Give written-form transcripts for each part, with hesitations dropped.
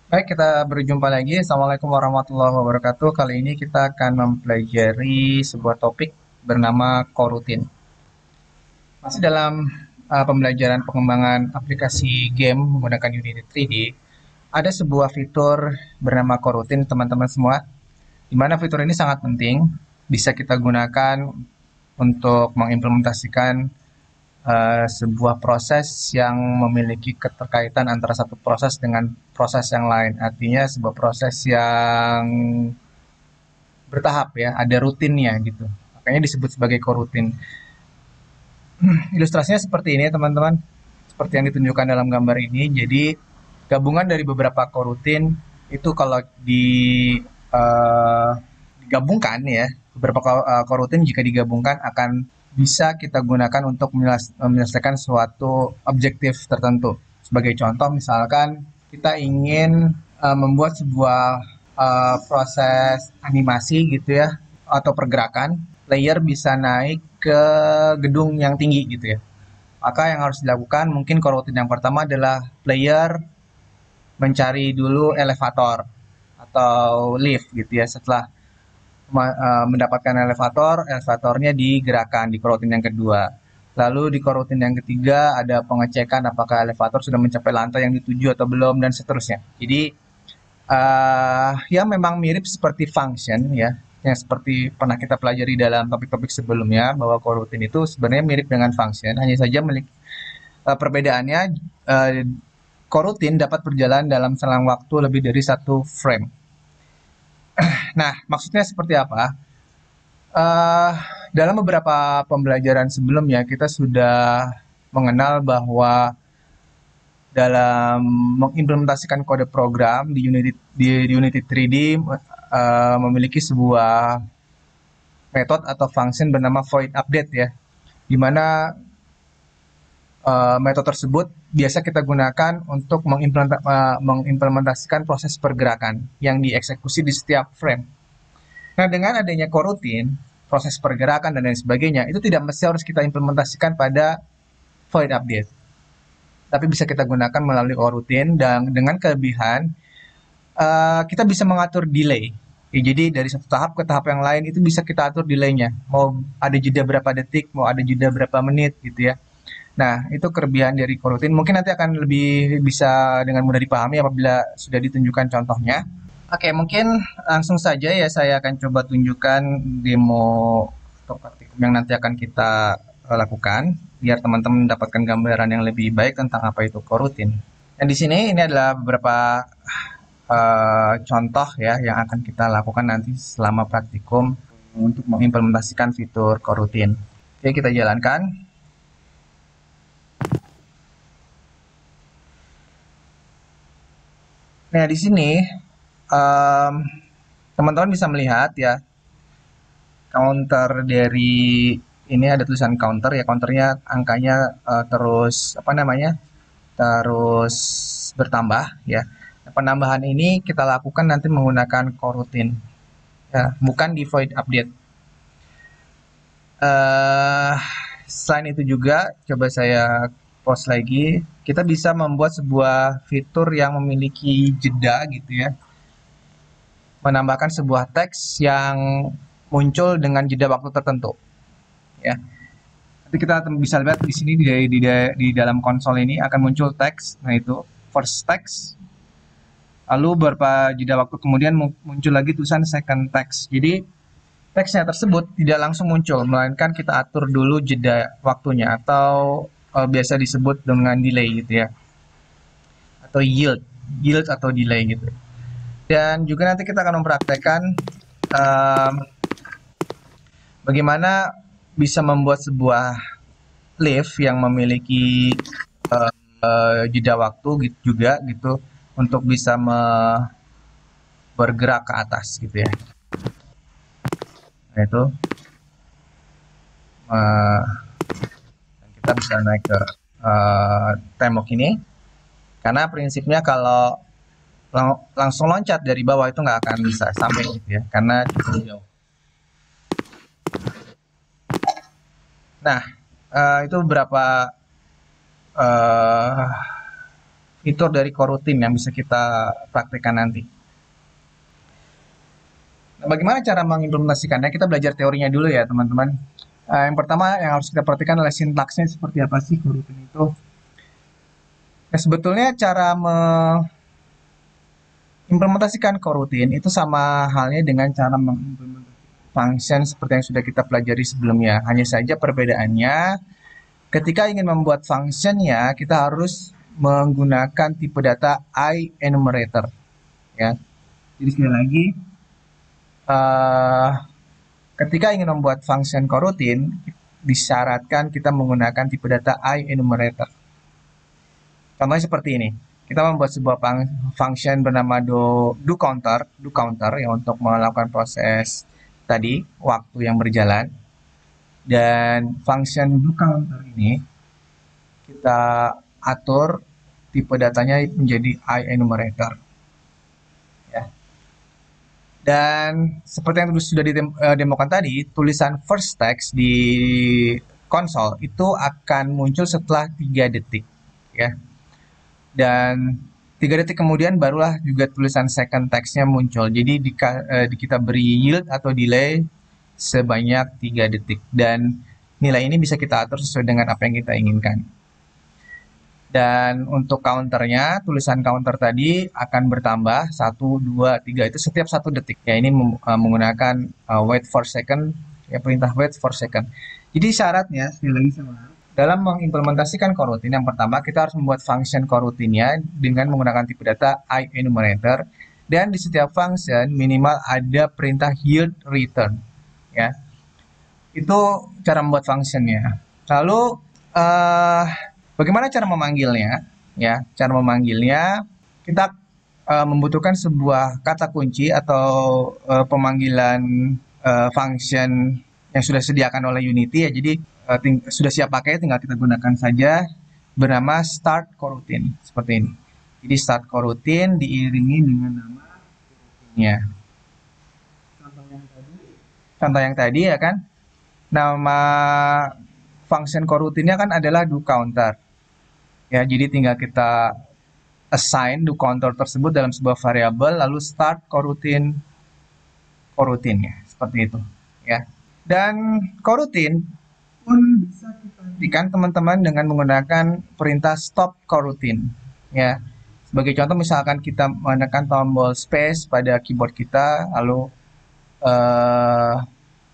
Baik, kita berjumpa lagi. Assalamualaikum warahmatullahi wabarakatuh. Kali ini kita akan mempelajari sebuah topik bernama coroutine. Masih dalam pembelajaran pengembangan aplikasi game menggunakan Unity 3D, ada sebuah fitur bernama coroutine, teman-teman semua, di mana fitur ini sangat penting, bisa kita gunakan untuk mengimplementasikan sebuah proses yang memiliki keterkaitan antara satu proses dengan proses yang lain. Artinya sebuah proses yang bertahap ya, ada rutinnya gitu. Makanya disebut sebagai coroutine. Ilustrasinya seperti ini teman-teman, seperti yang ditunjukkan dalam gambar ini. Jadi gabungan dari beberapa coroutine itu kalau digabungkan ya, beberapa coroutine jika digabungkan akan bisa kita gunakan untuk menyelesaikan suatu objektif tertentu. Sebagai contoh, misalkan kita ingin membuat sebuah proses animasi gitu ya, atau pergerakan, player bisa naik ke gedung yang tinggi gitu ya. Maka yang harus dilakukan mungkin coroutine yang pertama adalah player mencari dulu elevator atau lift gitu ya. Setelah mendapatkan elevatornya digerakkan di coroutine yang kedua. Lalu di coroutine yang ketiga ada pengecekan apakah elevator sudah mencapai lantai yang dituju atau belum dan seterusnya. Jadi ya memang mirip seperti function ya, yang seperti pernah kita pelajari dalam topik-topik sebelumnya bahwa coroutine itu sebenarnya mirip dengan function, hanya saja perbedaannya uh, coroutine dapat berjalan dalam selang waktu lebih dari satu frame. Nah, maksudnya seperti apa? Uh, dalam beberapa pembelajaran sebelumnya kita sudah mengenal bahwa dalam mengimplementasikan kode program di Unity 3D memiliki sebuah metode atau function bernama void update ya, di mana metode tersebut biasa kita gunakan untuk mengimplementasikan proses pergerakan yang dieksekusi di setiap frame. Nah, dengan adanya coroutine, proses pergerakan dan lain sebagainya, itu tidak mesti harus kita implementasikan pada void update. Tapi bisa kita gunakan melalui coroutine dan dengan kelebihan kita bisa mengatur delay. Ya, jadi dari satu tahap ke tahap yang lain itu bisa kita atur delaynya. Mau ada jeda berapa detik, mau ada jeda berapa menit gitu ya. Nah, itu kelebihan dari coroutine. Mungkin nanti akan lebih bisa dengan mudah dipahami apabila sudah ditunjukkan contohnya. Oke, mungkin langsung saja ya saya akan coba tunjukkan demo atau praktikum yang nanti akan kita lakukan biar teman-teman mendapatkan gambaran yang lebih baik tentang apa itu coroutine. Dan di sini ini adalah beberapa contoh ya yang akan kita lakukan nanti selama praktikum untuk mengimplementasikan fitur coroutine. Oke, kita jalankan. Nah, di sini em, teman-teman bisa melihat ya counter dari ini ada tulisan counter ya, counternya angkanya terus apa namanya terus bertambah ya. Penambahan ini kita lakukan nanti menggunakan coroutine ya, bukan di void update. eh Selain itu juga coba saya post lagi, kita bisa membuat sebuah fitur yang memiliki jeda gitu ya, menambahkan sebuah teks yang muncul dengan jeda waktu tertentu ya. Nanti kita bisa lihat di sini di dalam konsol ini akan muncul teks, nah itu first text, lalu beberapa jeda waktu kemudian muncul lagi tulisan second text. Jadi teksnya tersebut tidak langsung muncul, melainkan kita atur dulu jeda waktunya atau biasa disebut dengan delay gitu ya, atau yield atau delay gitu. Dan juga nanti kita akan mempraktekkan um, bagaimana bisa membuat sebuah lift yang memiliki jeda waktu gitu juga gitu untuk bisa bergerak ke atas gitu ya. Nah itu kita bisa naik ke tembok ini karena prinsipnya kalau langsung loncat dari bawah itu nggak akan bisa sampai gitu ya karena cukup jauh. Nah itu beberapa uh, fitur dari coroutine yang bisa kita praktekkan nanti. Nah, bagaimana cara mengimplementasikannya? Kita belajar teorinya dulu ya, teman-teman. Yang pertama yang harus kita perhatikan adalah sintaksnya seperti apa sih coroutine itu. Nah, sebetulnya cara mengimplementasikan coroutine itu sama halnya dengan cara mengimplementasikan function seperti yang sudah kita pelajari sebelumnya. Hanya saja perbedaannya, ketika ingin membuat functionnya, kita harus menggunakan tipe data IEnumerator. Ya. Jadi sekali lagi, ketika ingin membuat function coroutine, disyaratkan kita menggunakan tipe data IEnumerator. Contohnya seperti ini. Kita membuat sebuah function bernama doCounter yang untuk melakukan proses tadi, waktu yang berjalan. Dan function doCounter ini kita atur tipe datanya menjadi IEnumerator. Ya. Dan seperti yang sudah didemokan tadi, tulisan first text di konsol itu akan muncul setelah 3 detik. Ya. Dan 3 detik kemudian barulah juga tulisan second text-nya muncul. Jadi kita beri yield atau delay sebanyak 3 detik. Dan nilai ini bisa kita atur sesuai dengan apa yang kita inginkan. Dan untuk counternya, tulisan counter tadi akan bertambah 1, 2, 3 itu setiap 1 detik. Ya, ini menggunakan wait for second, ya perintah wait for second. Jadi syaratnya, sekali lagi sama dalam mengimplementasikan coroutine, yang pertama kita harus membuat function coroutine-nya dengan menggunakan tipe data IEnumerator, dan di setiap function minimal ada perintah yield return. Ya, itu cara membuat functionnya. Lalu bagaimana cara memanggilnya? Ya, cara memanggilnya kita membutuhkan sebuah kata kunci atau pemanggilan function yang sudah disediakan oleh Unity ya. Jadi sudah siap pakai, tinggal kita gunakan saja, bernama start coroutine seperti ini. Jadi start coroutine diiringi dengan nama coroutine-nya. Contoh yang tadi ya kan, nama function coroutine-nya kan adalah doCounter. Ya, jadi tinggal kita assign doCounter tersebut dalam sebuah variabel, lalu start coroutine-nya seperti itu. Ya. Dan coroutine pun bisa kita hentikan teman-teman dengan menggunakan perintah stop coroutine. Ya, sebagai contoh misalkan kita menekan tombol space pada keyboard kita, lalu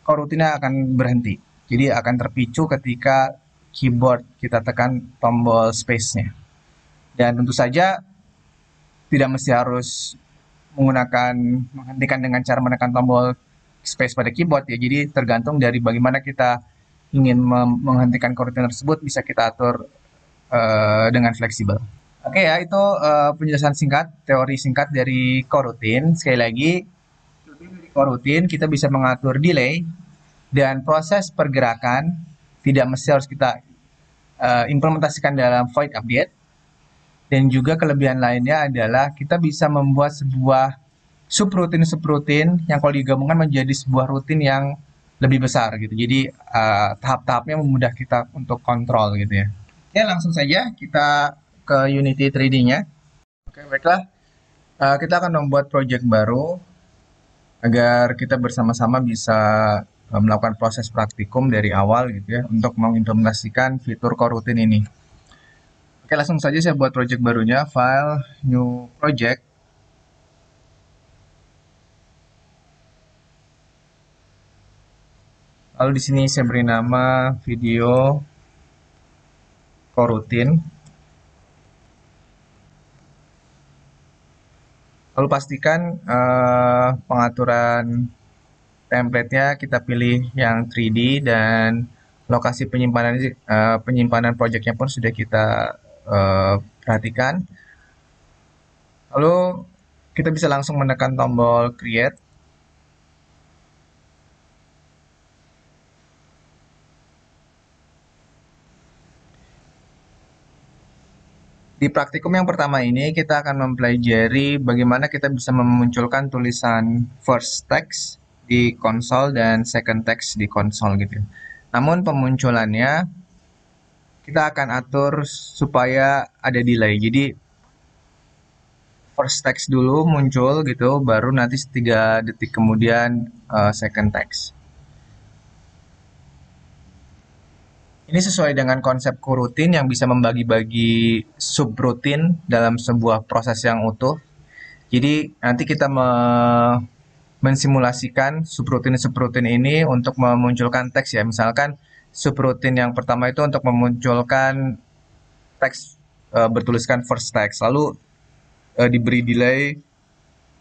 coroutine akan berhenti. Jadi akan terpicu ketika keyboard kita tekan tombol space-nya. Dan tentu saja tidak mesti harus menghentikan dengan cara menekan tombol space pada keyboard ya. Jadi tergantung dari bagaimana kita ingin menghentikan coroutine tersebut, bisa kita atur dengan fleksibel. Oke ya, itu penjelasan singkat, teori singkat dari coroutine. Sekali lagi, dari coroutine kita bisa mengatur delay dan proses pergerakan, tidak mesti harus kita implementasikan dalam void update. Dan juga kelebihan lainnya adalah kita bisa membuat sebuah subroutine yang kalau digabungkan menjadi sebuah rutin yang lebih besar gitu. Jadi tahap-tahapnya memudah kita untuk kontrol gitu ya. Oke, langsung saja kita ke Unity 3D-nya. Oke, baiklah. Kita akan membuat project baru agar kita bersama-sama bisa melakukan proses praktikum dari awal gitu ya untuk mengimplementasikan fitur coroutine ini. Oke, langsung saja saya buat project barunya, file new project. Lalu di sini saya beri nama video coroutine. Lalu pastikan pengaturan template-nya kita pilih yang 3D dan lokasi penyimpanan project-nya pun sudah kita perhatikan. Lalu kita bisa langsung menekan tombol create. Di praktikum yang pertama ini kita akan mempelajari bagaimana kita bisa memunculkan tulisan first text di konsol dan second text di konsol gitu. Namun pemunculannya kita akan atur supaya ada delay. Jadi first text dulu muncul gitu, baru nanti 3 detik kemudian second text. Ini sesuai dengan konsep coroutine yang bisa membagi-bagi subroutine dalam sebuah proses yang utuh. Jadi nanti kita mensimulasikan subroutine-subroutine ini untuk memunculkan teks ya. Misalkan subroutine yang pertama itu untuk memunculkan teks bertuliskan first text, lalu diberi delay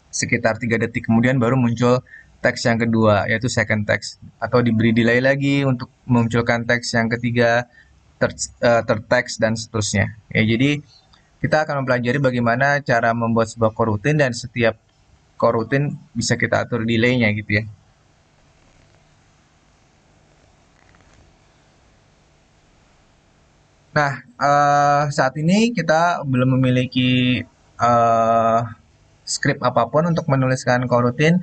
sekitar 3 detik kemudian baru muncul teks yang kedua yaitu second text, atau diberi delay lagi untuk memunculkan teks yang ketiga, third text, dan seterusnya ya. Jadi kita akan mempelajari bagaimana cara membuat sebuah coroutine, dan setiap coroutine bisa kita atur delaynya gitu ya. Nah, saat ini kita belum memiliki script apapun untuk menuliskan coroutine.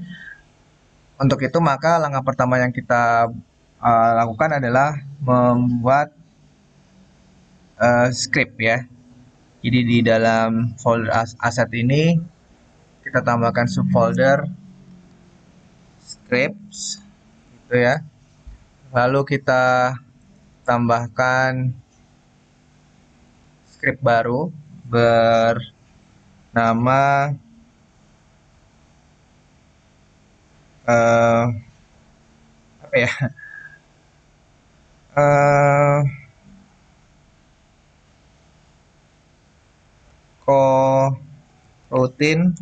Untuk itu, maka langkah pertama yang kita lakukan adalah membuat script ya. Jadi di dalam folder aset ini kita tambahkan subfolder scripts gitu ya. Lalu kita tambahkan script baru bernama apa ya? Coroutine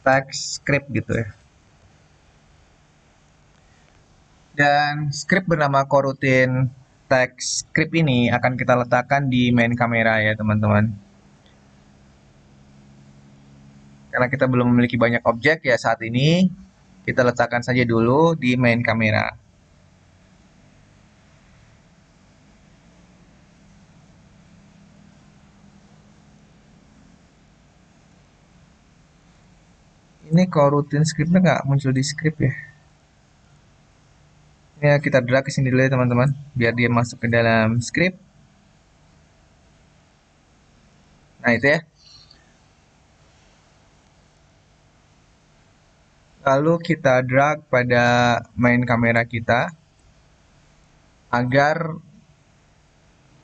text script gitu ya. Dan script bernama coroutine text script ini akan kita letakkan di main kamera ya teman-teman. Karena kita belum memiliki banyak objek ya saat ini, kita letakkan saja dulu di main kamera. Ini coroutine scriptnya nggak muncul di script ya. Ya, kita drag ke sini dulu ya teman-teman, biar dia masuk ke dalam script. Nah itu ya. Lalu kita drag pada main kamera kita agar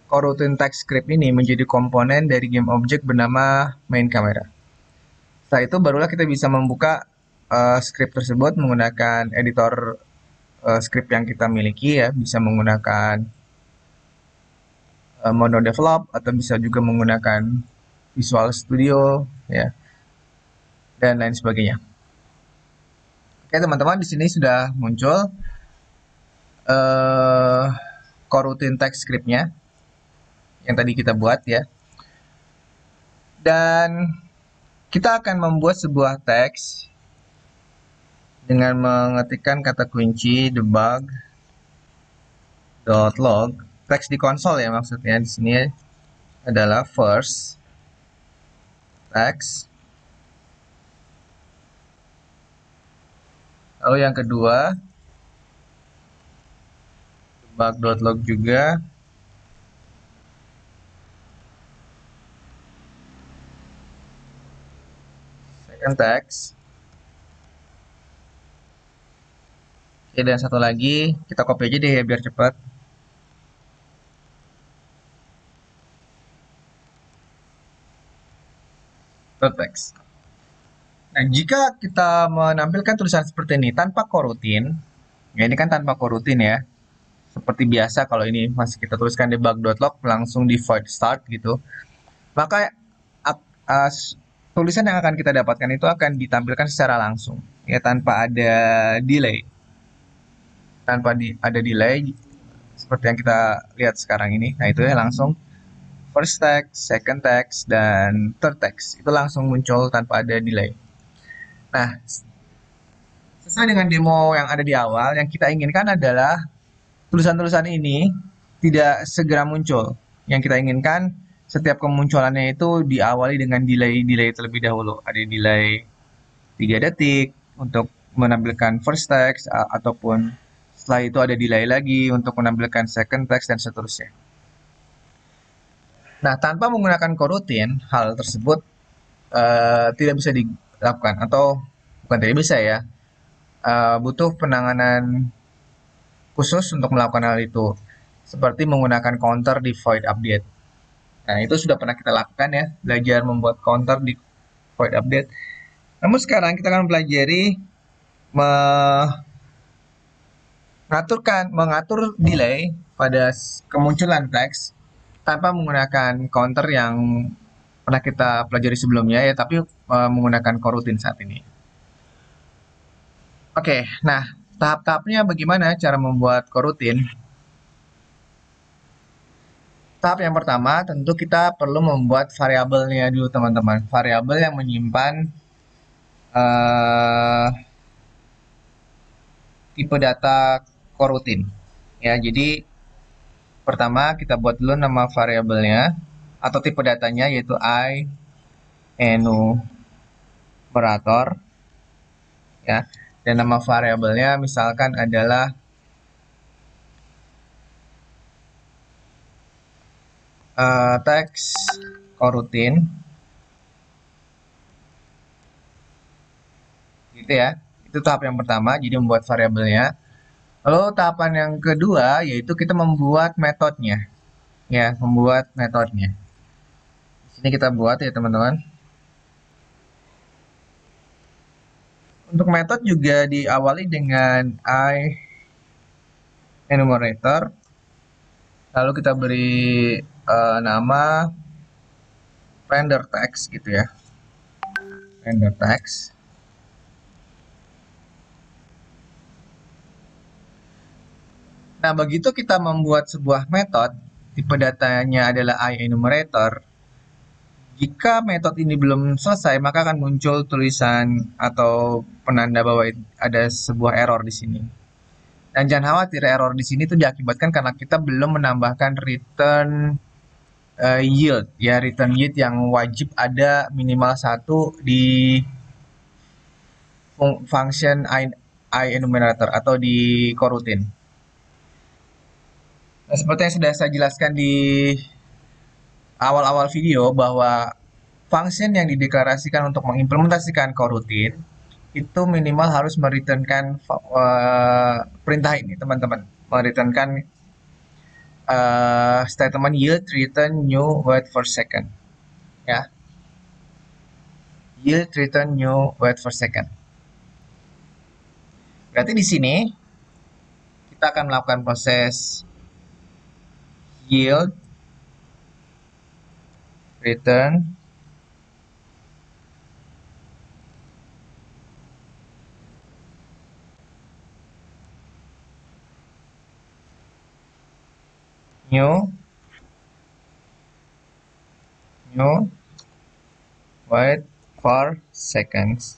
coroutine text script ini menjadi komponen dari game object bernama main kamera. Setelah itu barulah kita bisa membuka script tersebut menggunakan editor script yang kita miliki ya. Bisa menggunakan Mono Develop atau bisa juga menggunakan Visual Studio ya, dan lain sebagainya. Oke teman-teman, di sini sudah muncul coroutine text scriptnya yang tadi kita buat ya. Dan kita akan membuat sebuah teks dengan mengetikkan kata kunci debug.log. Teks di konsol ya maksudnya. Di sini adalah first text. Lalu yang kedua debug.log juga. Second text. Oke, dan satu lagi kita copy aja deh ya biar cepat. Third text. Nah, jika kita menampilkan tulisan seperti ini tanpa coroutine, ya ini kan tanpa coroutine ya. Seperti biasa kalau ini masih kita tuliskan debug.log langsung di void start gitu. Maka tulisan yang akan kita dapatkan itu akan ditampilkan secara langsung ya, tanpa ada delay. Ada delay seperti yang kita lihat sekarang ini. Nah, itu ya langsung first text, second text, dan third text. Itu langsung muncul tanpa ada delay. Nah, sesuai dengan demo yang ada di awal, yang kita inginkan adalah tulisan-tulisan ini tidak segera muncul. Yang kita inginkan setiap kemunculannya itu diawali dengan delay terlebih dahulu. Ada delay 3 detik untuk menampilkan first text, ataupun setelah itu ada delay lagi untuk menampilkan second text, dan seterusnya. Nah, tanpa menggunakan coroutine, hal tersebut tidak bisa dilakukan, atau bukan tidak bisa ya, butuh penanganan khusus untuk melakukan hal itu, seperti menggunakan counter di void update. Nah, itu sudah pernah kita lakukan ya, belajar membuat counter di void update. Namun sekarang kita akan pelajari mengatur delay pada kemunculan teks tanpa menggunakan counter yang pernah kita pelajari sebelumnya ya, tapi menggunakan coroutine saat ini. Oke, nah tahap-tahapnya bagaimana cara membuat coroutine? Tahap yang pertama tentu kita perlu membuat variabelnya dulu teman-teman. Variabel yang menyimpan eh, tipe data coroutine. Ya, jadi pertama kita buat dulu nama variabelnya atau tipe datanya yaitu I enumerator ya. Dan nama variabelnya misalkan adalah teks coroutine gitu ya. Itu tahap yang pertama, jadi membuat variabelnya. Lalu tahapan yang kedua yaitu kita membuat metodenya. Ya, membuat metodenya. Di sini kita buat ya teman-teman. Untuk metode juga diawali dengan I enumerator. Lalu kita beri nama render text gitu ya. Render text. Nah, begitu kita membuat sebuah metode, tipe datanya adalah IEnumerator. Jika metode ini belum selesai, maka akan muncul tulisan atau penanda bahwa ada sebuah error di sini. Dan jangan khawatir, error di sini itu diakibatkan karena kita belum menambahkan return yield, ya return yield yang wajib ada minimal 1 di function IEnumerator atau di coroutine. Nah, seperti yang sudah saya jelaskan di awal-awal video bahwa function yang dideklarasikan untuk mengimplementasikan coroutine itu minimal harus mereturnkan perintah ini teman-teman, mereturnkan statement yield return new wait for second ya, yield return new wait for second. Berarti di sini kita akan melakukan proses yield return new wait for seconds.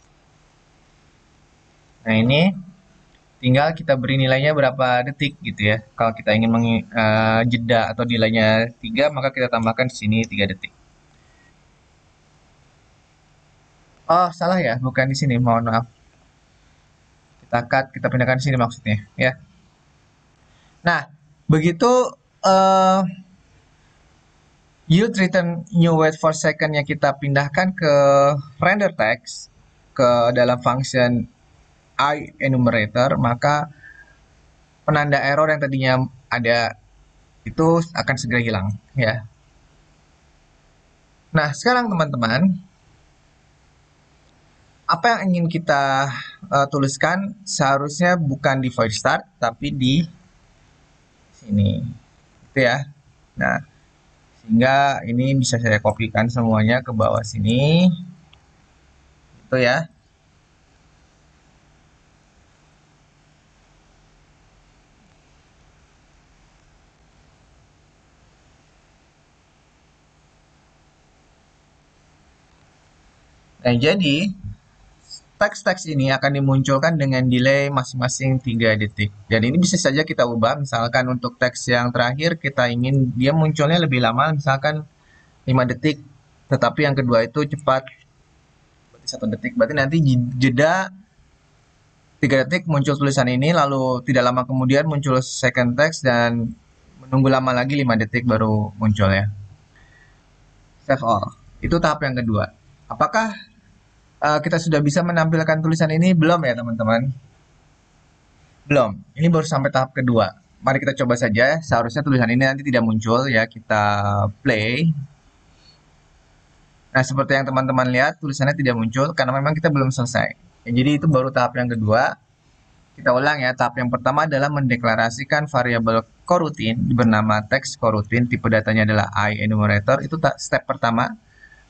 Nah, ini tinggal kita beri nilainya berapa detik gitu ya. Kalau kita ingin jeda atau nilainya 3, maka kita tambahkan di sini 3 detik. Oh, salah ya, bukan di sini, mohon maaf. Kita cut, kita pindahkan di sini maksudnya ya. Nah, begitu yield return new wait for second yang kita pindahkan ke render text ke dalam function IEnumerator, maka penanda error yang tadinya ada itu akan segera hilang ya. Nah, sekarang teman-teman, apa yang ingin kita tuliskan seharusnya bukan di void start tapi di sini gitu ya. Nah, sehingga ini bisa saya kopikan semuanya ke bawah sini itu ya. Nah, jadi teks-teks ini akan dimunculkan dengan delay masing-masing 3 detik. Dan ini bisa saja kita ubah, misalkan untuk teks yang terakhir kita ingin dia munculnya lebih lama, misalkan 5 detik, tetapi yang kedua itu cepat, berarti 1 detik. Berarti nanti jeda 3 detik muncul tulisan ini, lalu tidak lama kemudian muncul second text, dan menunggu lama lagi 5 detik baru muncul ya. Save all. Itu tahap yang kedua. Apakah kita sudah bisa menampilkan tulisan ini? Belum ya teman-teman? Belum. Ini baru sampai tahap kedua. Mari kita coba saja. Seharusnya tulisan ini nanti tidak muncul ya. Kita play. Nah, seperti yang teman-teman lihat, tulisannya tidak muncul karena memang kita belum selesai. Ya, jadi itu baru tahap yang kedua. Kita ulang ya. Tahap yang pertama adalah mendeklarasikan variabel coroutine bernama text coroutine. Tipe datanya adalah enumerator. Itu step pertama.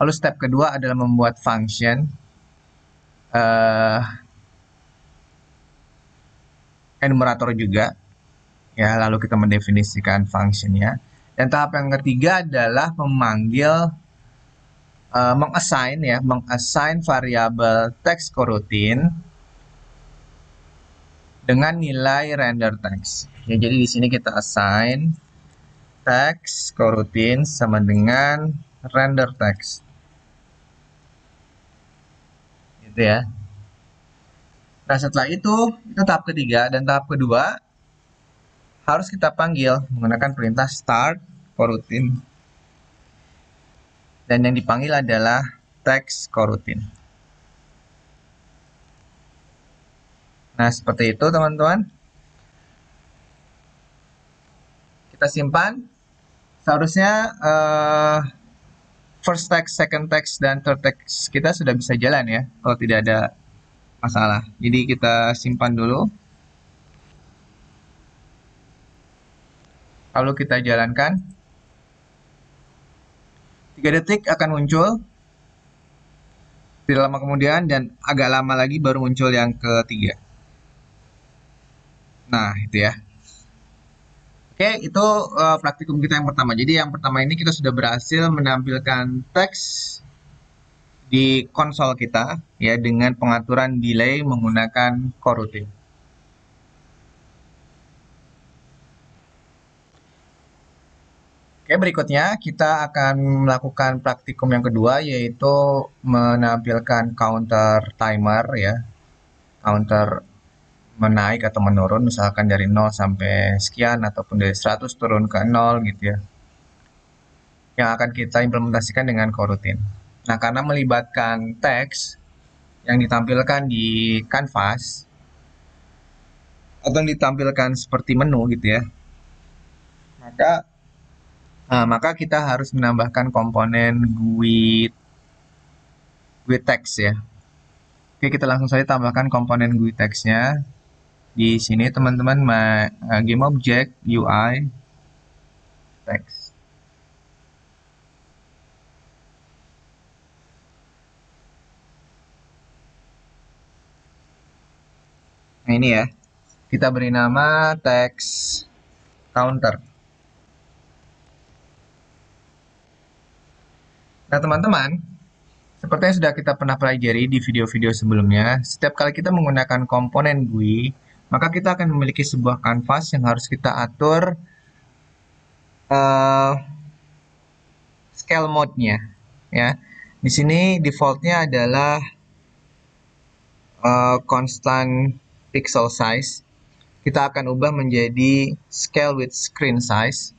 Lalu step kedua adalah membuat function enumerator juga. Ya, lalu kita mendefinisikan functionnya. Dan tahap yang ketiga adalah memanggil mengassign variabel text coroutine dengan nilai render text. Ya, jadi di sini kita assign text coroutine sama dengan render text. Gitu ya. Nah, setelah itu tahap ketiga dan tahap kedua harus kita panggil menggunakan perintah start coroutine. Dan yang dipanggil adalah text coroutine. Nah, seperti itu teman-teman. Kita simpan. Seharusnya first text, second text, dan third text kita sudah bisa jalan ya. Kalau tidak ada masalah. Jadi kita simpan dulu. Lalu kita jalankan. 3 detik akan muncul. Tidak lama kemudian dan agak lama lagi baru muncul yang ketiga. Nah, itu ya. Oke, itu praktikum kita yang pertama. Jadi yang pertama ini kita sudah berhasil menampilkan teks di konsol kita ya dengan pengaturan delay menggunakan coroutine. Oke, berikutnya kita akan melakukan praktikum yang kedua yaitu menampilkan counter timer ya. Counter menaik atau menurun misalkan dari 0 sampai sekian ataupun dari 100 turun ke 0 gitu ya. Yang akan kita implementasikan dengan coroutine. Nah, karena melibatkan teks yang ditampilkan di canvas atau yang ditampilkan seperti menu gitu ya, maka kita harus menambahkan komponen GUI text ya. Oke, kita langsung saja tambahkan komponen GUI text-nya. Di sini teman-teman game object UI text. Nah, ini ya. Kita beri nama text counter. Nah, teman-teman, seperti yang sudah kita pernah pelajari di video-video sebelumnya, setiap kali kita menggunakan komponen GUI, maka kita akan memiliki sebuah canvas yang harus kita atur scale mode-nya. Ya, di sini default-nya adalah constant pixel size. Kita akan ubah menjadi scale with screen size.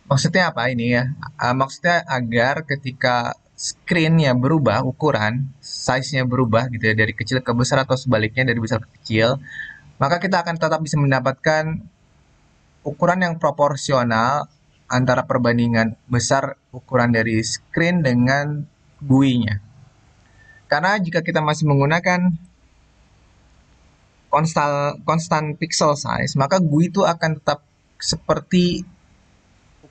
Maksudnya apa ini ya? Maksudnya agar ketika screen-nya berubah, ukuran, size-nya berubah gitu ya, dari kecil ke besar atau sebaliknya dari besar ke kecil, maka kita akan tetap bisa mendapatkan ukuran yang proporsional antara perbandingan besar ukuran dari screen dengan GUI-nya. Karena jika kita masih menggunakan constant pixel size, maka GUI itu akan tetap seperti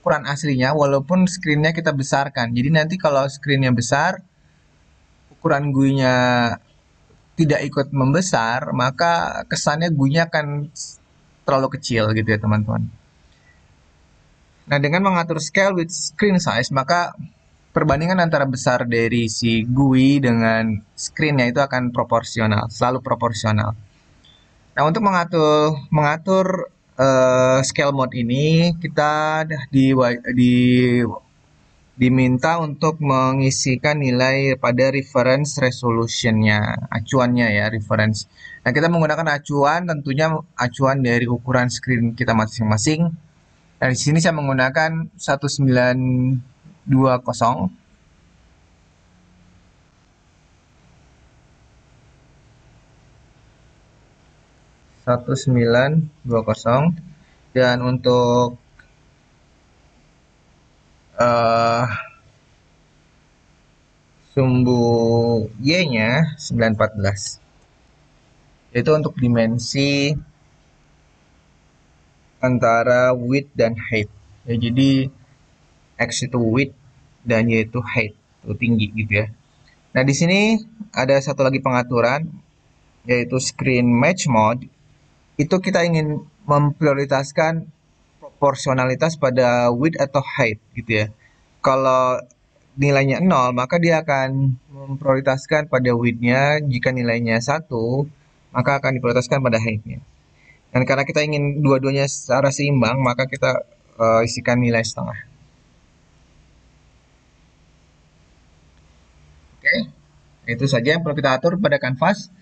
ukuran aslinya walaupun screen-nya kita besarkan. Jadi nanti kalau screen-nya besar, ukuran GUI-nya tidak ikut membesar, maka kesannya GUI-nya akan terlalu kecil gitu ya teman-teman. Nah, dengan mengatur scale with screen size, maka perbandingan antara besar dari si GUI dengan screen-nya itu akan proporsional, selalu proporsional. Nah, untuk mengatur scale mode ini kita diminta untuk mengisikan nilai pada reference resolution-nya, acuannya ya, reference. Nah, kita menggunakan acuan, tentunya acuan dari ukuran screen kita masing-masing. Nah, di sini saya menggunakan 1920 1920. Dan untuk eh, sumbu Y-nya 914. Itu untuk dimensi antara width dan height. Ya, jadi X itu width dan Y itu height, itu tinggi gitu ya. Nah, di sini ada satu lagi pengaturan yaitu screen match mode. Itu kita ingin memprioritaskan proporsionalitas pada width atau height gitu ya. Kalau nilainya 0, maka dia akan memprioritaskan pada width-nya. Jika nilainya 1, maka akan diprioritaskan pada height-nya. Dan karena kita ingin dua-duanya secara seimbang, maka kita isikan nilai setengah. Oke, itu saja yang perlu kita atur pada kanvas.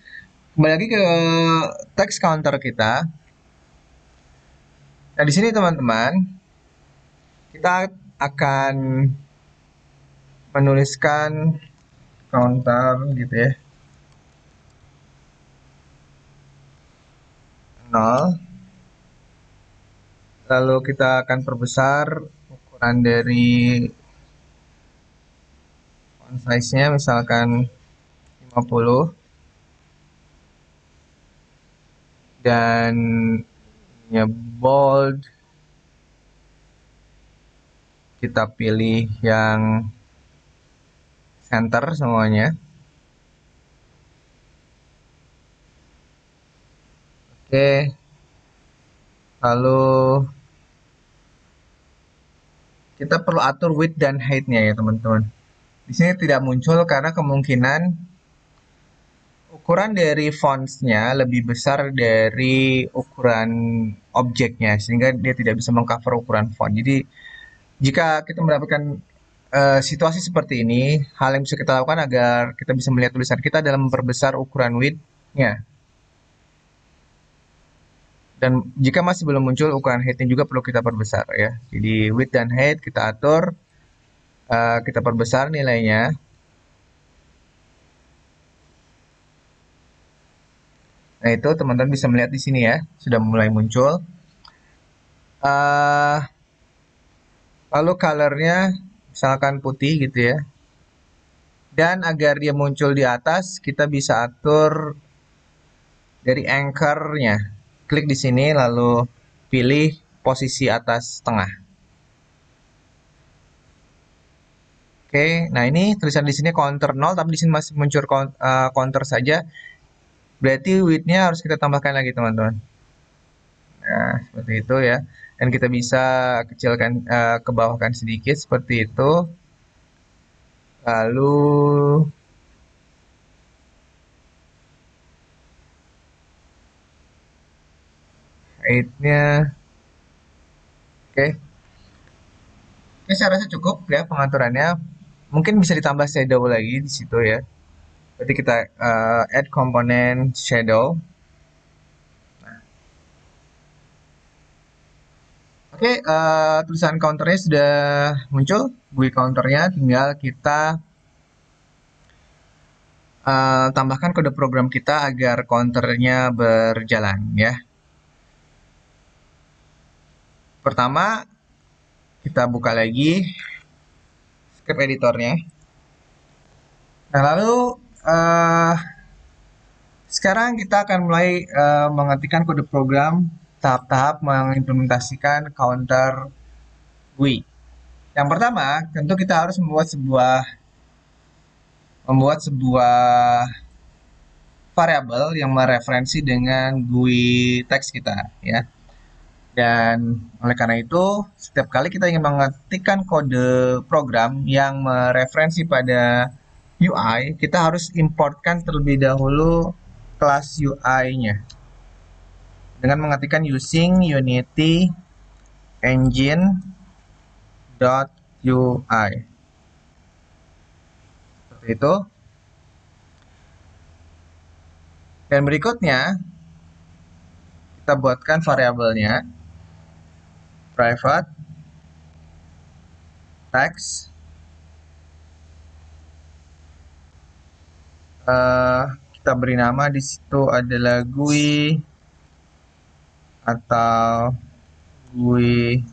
Kembali lagi ke text counter kita. Nah, di sini teman-teman, kita akan menuliskan counter gitu ya. 0. Lalu kita akan perbesar ukuran dari font size-nya misalkan 50. Dan ya bold. Kita pilih yang center semuanya. Oke. Lalu kita perlu atur width dan height-nya ya teman-teman. Di sini tidak muncul karena kemungkinan ukuran dari fonts-nya lebih besar dari ukuran objeknya, sehingga dia tidak bisa mengcover ukuran font. Jadi jika kita mendapatkan situasi seperti ini, hal yang bisa kita lakukan agar kita bisa melihat tulisan kita dalam memperbesar ukuran width-nya. Dan jika masih belum muncul, ukuran height-nya juga perlu kita perbesar ya. Jadi width dan height kita atur, kita perbesar nilainya. Nah, itu teman-teman bisa melihat di sini ya, sudah mulai muncul. Uh, Lalu colornya misalkan putih gitu ya. Dan agar dia muncul di atas, kita bisa atur dari anchor-nya. Klik di sini lalu pilih posisi atas tengah. Oke, nah ini tulisan di sini counter 0, tapi di sini masih muncul counter saja. Berarti width-nya harus kita tambahkan lagi teman-teman. Nah, seperti itu ya. Dan kita bisa kecilkan, ke bawahkan sedikit seperti itu. Lalu height-nya. Oke. Oke, saya rasa cukup ya pengaturannya. Mungkin bisa ditambah shadow lagi di situ ya. Berarti kita add komponen shadow. Oke, tulisan counternya sudah muncul. GUI counternya tinggal kita tambahkan kode program kita agar counternya berjalan ya. Pertama, kita buka lagi script editornya. Nah, lalu sekarang kita akan mulai mengetikkan kode program tahap-tahap mengimplementasikan counter GUI. Yang pertama, tentu kita harus membuat sebuah variabel yang mereferensi dengan GUI teks kita ya. Dan oleh karena itu, setiap kali kita ingin mengetikkan kode program yang mereferensi pada UI, kita harus importkan terlebih dahulu kelas UI-nya dengan mengetikkan using unity engine.ui. Seperti itu. Dan berikutnya, kita buatkan variabelnya private text kita beri nama di situ adalah GUI atau GUI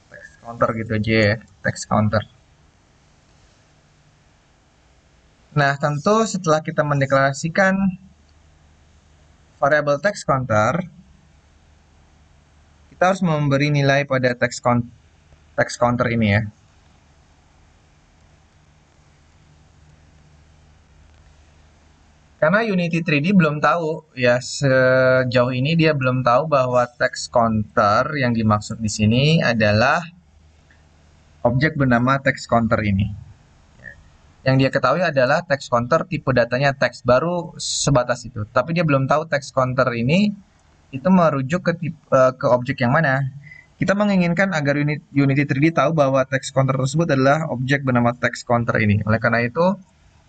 text counter gitu aja ya, text counter. Nah, tentu setelah kita mendeklarasikan variabel text counter, kita harus memberi nilai pada text counter ini ya. Karena Unity 3D belum tahu ya, sejauh ini dia belum tahu bahwa text counter yang dimaksud di sini adalah objek bernama text counter ini. Yang dia ketahui adalah text counter tipe datanya text, baru sebatas itu. Tapi dia belum tahu text counter ini itu merujuk ke objek yang mana. Kita menginginkan agar Unity 3D tahu bahwa text counter tersebut adalah objek bernama text counter ini. Oleh karena itu,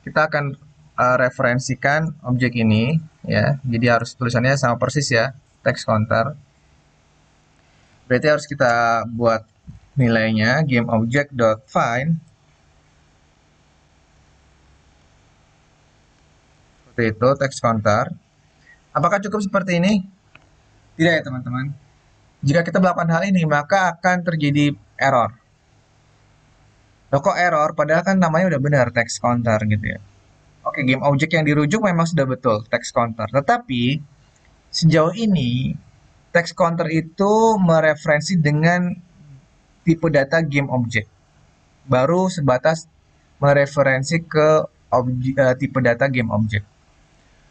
kita akan referensikan objek ini ya. Jadi harus tulisannya sama persis ya, text counter. Berarti harus kita buat nilainya GameObject.find. Seperti itu text counter. Apakah cukup seperti ini? Tidak ya teman-teman. Jika kita melakukan hal ini, maka akan terjadi error. Loh kok error? Padahal kan namanya udah benar text counter gitu ya. Oke, game object yang dirujuk memang sudah betul text counter. Tetapi sejauh ini text counter itu mereferensi dengan tipe data game object. Baru sebatas mereferensi ke tipe data game object.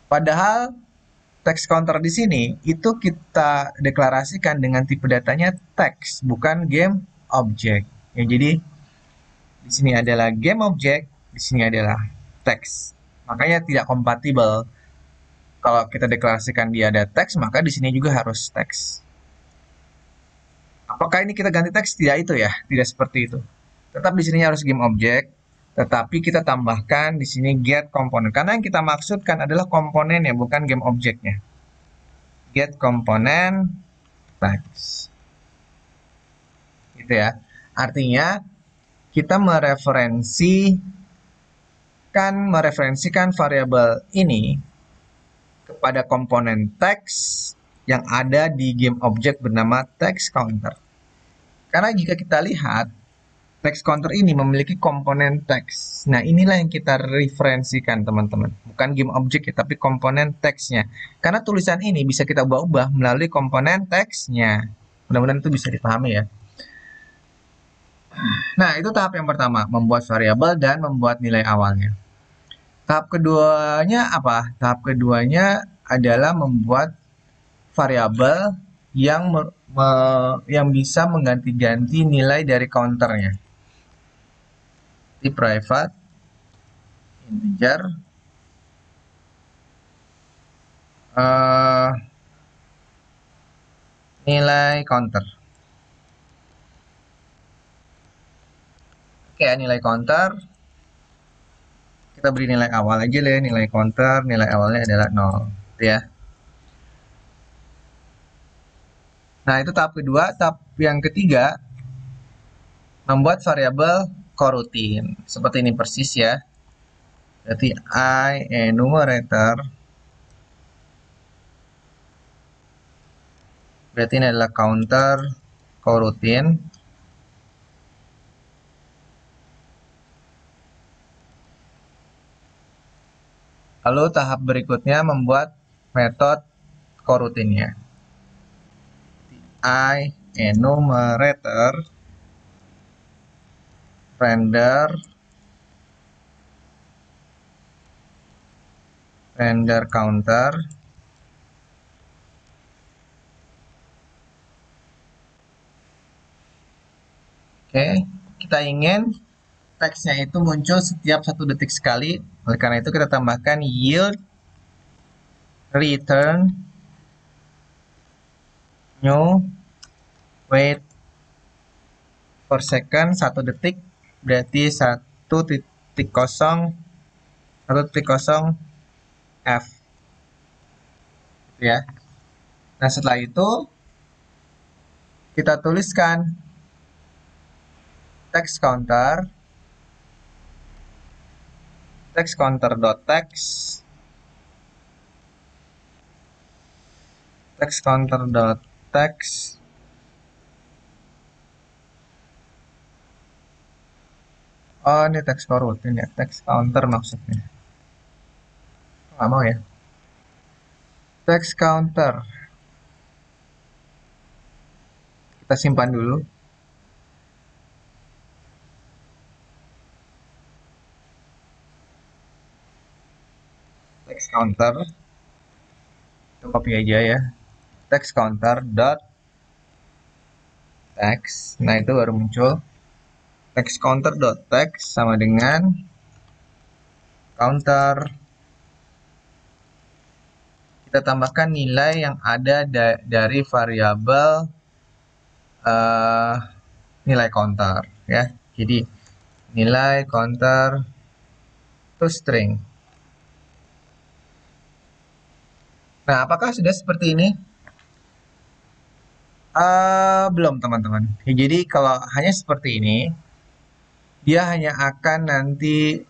Padahal text counter di sini itu kita deklarasikan dengan tipe datanya text, bukan game object. Ya, jadi di sini adalah game object, di sini adalah text. Makanya tidak kompatibel. Kalau kita deklarasikan dia ada text, maka di sini juga harus text. Apakah ini kita ganti teks? Tidak itu ya, tidak seperti itu. Tetap di sini harus game object, tetapi kita tambahkan di sini get komponen. Karena yang kita maksudkan adalah komponen ya, bukan game objeknya. Get komponen text. Gitu ya. Artinya kita mereferensikan variabel ini kepada komponen text yang ada di game object bernama text counter. Karena jika kita lihat text counter ini memiliki komponen text. Nah, inilah yang kita referensikan, teman-teman. Bukan game object ya, tapi komponen teksnya. Karena tulisan ini bisa kita ubah-ubah melalui komponen teksnya. Mudah-mudahan itu bisa dipahami ya. Nah, itu tahap yang pertama, membuat variabel dan membuat nilai awalnya. Tahap keduanya apa? Tahap keduanya adalah membuat variabel yang bisa mengganti-ganti nilai dari counternya. Di private integer nilai counter. Oke, nilai counter kita beri nilai awal aja lah, nilai counter, nilai awalnya adalah 0 gitu ya. Nah, itu tahap kedua. Tahap yang ketiga, membuat variabel coroutine. Seperti ini persis ya. Berarti I enumerator. Berarti ini adalah counter coroutine. Lalu tahap berikutnya membuat metode coroutine-nya. I enumerator render counter oke, kita ingin teksnya itu muncul setiap 1 detik sekali. Oleh karena itu kita tambahkan yield return new wait per second 1 detik berarti 1.0 F ya. Nah, setelah itu kita tuliskan text counter.text text counter dot text. Oh, ini text coroutine ya, text counter maksudnya. Nggak mau ya. Text counter. Kita simpan dulu. Text counter. Kita copy aja ya. Text counter dot text. Nah, itu baru muncul. Text counter dot text sama dengan counter. Kita tambahkan nilai yang ada dari variabel nilai counter ya. Jadi nilai counter to string. Nah, apakah sudah seperti ini? Belum teman-teman. Ya, jadi kalau hanya seperti ini, dia hanya akan nanti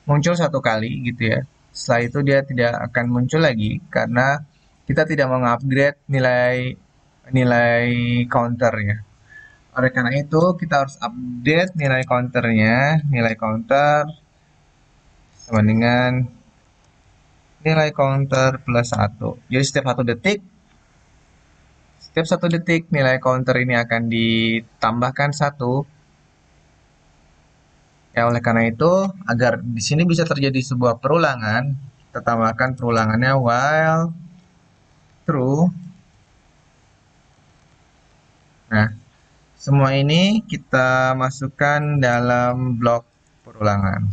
muncul satu kali gitu ya. Setelah itu dia tidak akan muncul lagi karena kita tidak mengupgrade nilai nilai counternya. Oleh karena itu kita harus update nilai counternya, nilai counter sama dengan nilai counter plus 1. Jadi setiap satu detik nilai counter ini akan ditambahkan 1. Ya, oleh karena itu, agar di sini bisa terjadi sebuah perulangan, kita tambahkan perulangannya while true. Nah, semua ini kita masukkan dalam blok perulangan.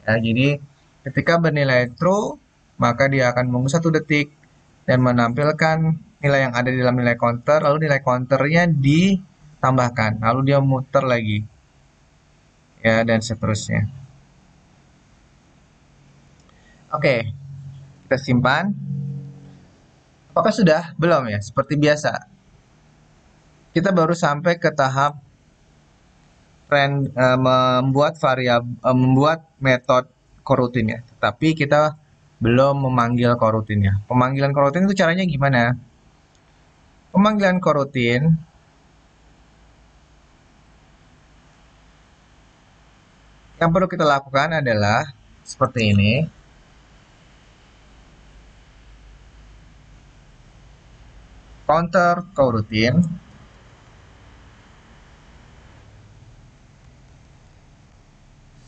Ya, jadi ketika bernilai true, maka dia akan menunggu 1 detik dan menampilkan nilai yang ada di dalam nilai counter, lalu nilai counternya ditambahkan, lalu dia muter lagi. Ya, dan seterusnya. Oke, kita simpan. Apakah sudah? Belum ya? Seperti biasa. Kita baru sampai ke tahap membuat metode coroutine ya. Tetapi kita belum memanggil coroutine-nya. Pemanggilan coroutine itu caranya gimana? Pemanggilan coroutine yang perlu kita lakukan adalah seperti ini. Counter coroutine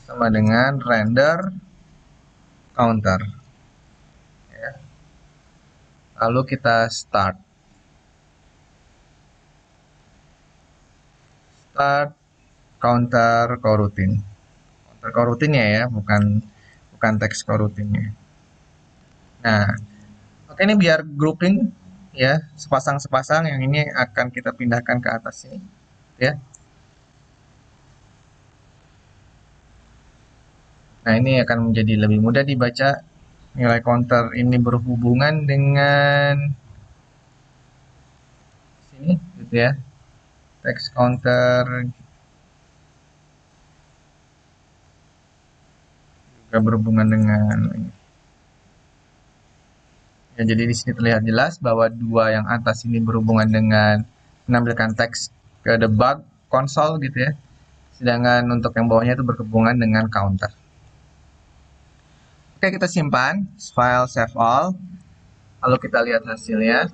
sama dengan render counter. Ya. Lalu kita start counter coroutine. Counter coroutine-nya ya, bukan teks coroutine-nya. Nah, oke, ini biar grouping ya, sepasang-sepasang, yang ini akan kita pindahkan ke atas ini ya. Nah, ini akan menjadi lebih mudah dibaca. Nilai counter ini berhubungan dengan sini gitu ya. Text counter juga berhubungan dengan ya, jadi di sini terlihat jelas bahwa dua yang atas ini berhubungan dengan menampilkan teks ke debug console gitu ya. Sedangkan untuk yang bawahnya itu berhubungan dengan counter. Oke, kita simpan file save all. Lalu kita lihat hasilnya.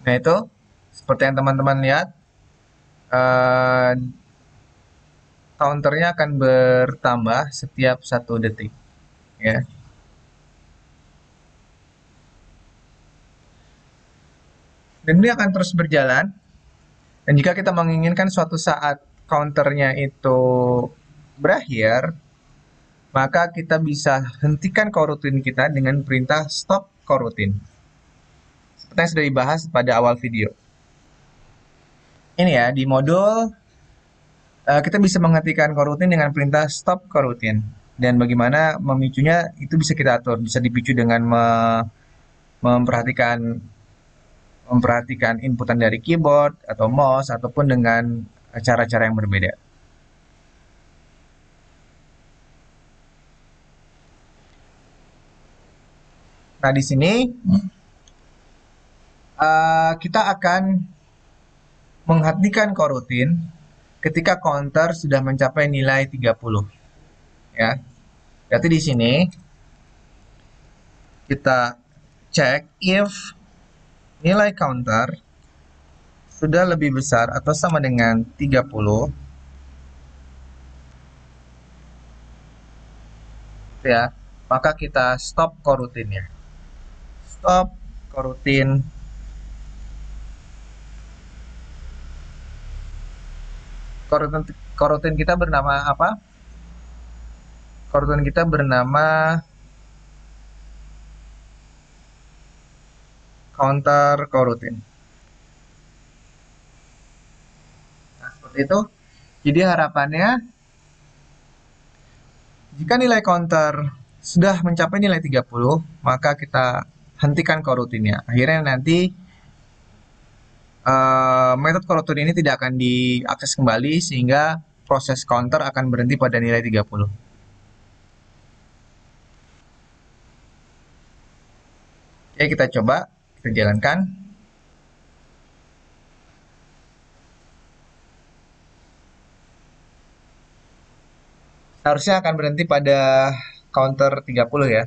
Nah, itu seperti yang teman-teman lihat, counternya akan bertambah setiap 1 detik ya. Dan ini akan terus berjalan. Dan jika kita menginginkan suatu saat counternya itu berakhir, maka kita bisa hentikan coroutine kita dengan perintah stop coroutine. Seperti yang sudah dibahas pada awal video. Ini ya, di modul kita bisa menghentikan coroutine dengan perintah stop coroutine. Dan bagaimana memicunya itu bisa kita atur. Bisa dipicu dengan memperhatikan memperhatikan inputan dari keyboard atau mouse ataupun dengan cara-cara yang berbeda. Nah, di sini kita akan menghentikan coroutine ketika counter sudah mencapai nilai 30 ya. Berarti di sini kita cek if nilai counter sudah lebih besar atau sama dengan 30 ya, maka kita stop coroutine-nya. Stop coroutine. Coroutine kita bernama apa? Coroutine kita bernama counter coroutine. Nah, seperti itu. Jadi harapannya jika nilai counter sudah mencapai nilai 30, maka kita hentikan coroutine-nya. Akhirnya nanti metode coroutine ini tidak akan diakses kembali sehingga proses counter akan berhenti pada nilai 30. Oke, kita coba, kita jalankan. Harusnya akan berhenti pada counter 30 ya.